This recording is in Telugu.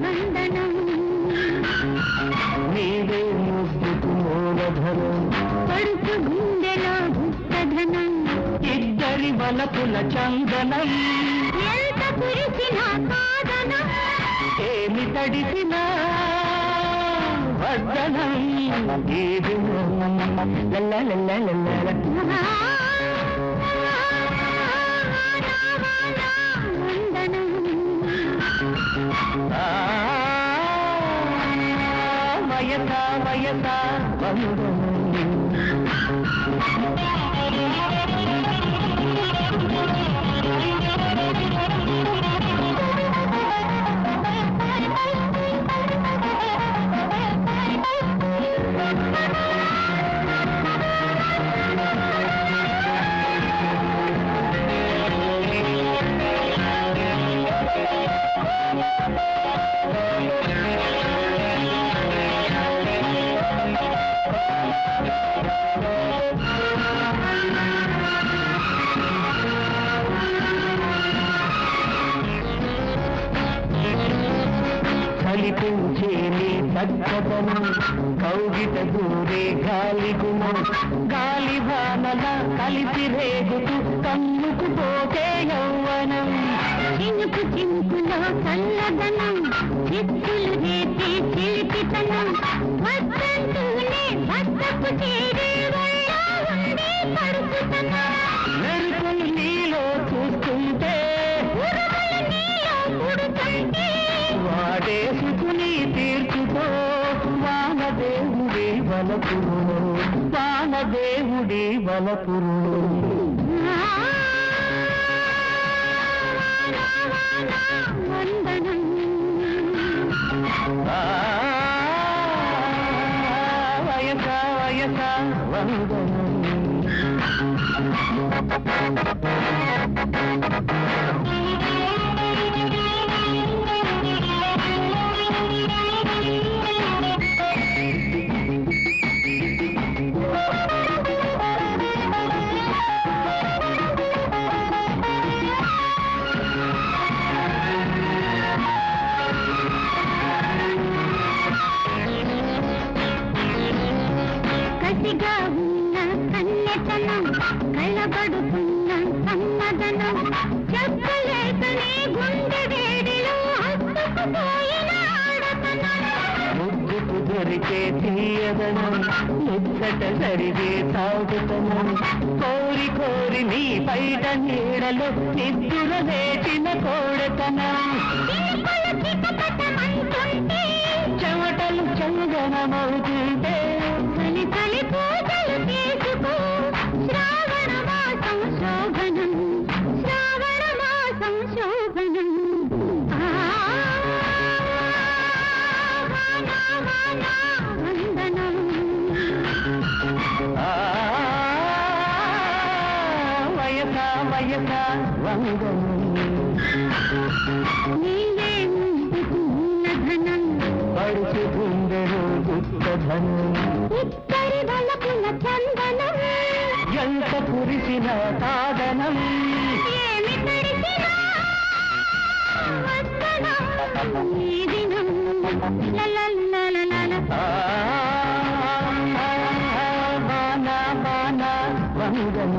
వందనం నీవే ముద్దుకు మూలధనం పడుకు గుండెలో గుప్తధనం ఇద్దరి వలపుల చందనం ఎంత కురిసిన కాదనం ఏమి తడిసినా వద్దనం ఇది వయస వయస వందనం కలిపించే నీ చక్కదనం కౌగిట దూరే గాలి గుణం గాలి భానల కలిసి రేగుతూ కన్నుకు పోతే యౌవనం చినుకు చినుకులో చల్లదనం చిక్కులు రేపే చిలిపితనం వద్దంటూనే వద్దకు చేరే మెరుపులు నీలో చూస్తుంటే వాడేసుకుని తీర్చుకో వానదేవుడి వలపురు వానదేవుడి వలపురు వందనం వయస వయస వందనం కసిగా ఉన్న కన్నెతనం కళ్ళబడుతున్న సమ్మదనం చెప్పలేకనే గుండె వేడిలో హత్తుకుపోయిన ఆడతనం ముద్దుకు దొరికే తీయదనం ముచ్చట సరిగే సాగుతనం కోరి కోరి నీ బయట నీడలో నిద్దుర వేసిన కోడతనం చెమటలు చందనమవుతుంటే చలి చలి పూజలు చేసుకో శ్రావణ మాసం శోభనం శ్రావణ మాసం శోభనం వందనం వయస వయస వందనం నీవే ముందుకున్న ధనం పడుచు గుండెలు గుప్తధనం ఇద్దరి వలపుల చందనం ఎంత కురిసిన సాధనం ఏమి తడిసినా వద్దనం ఈ దినం లలలలలల బాణ బాణ వందనం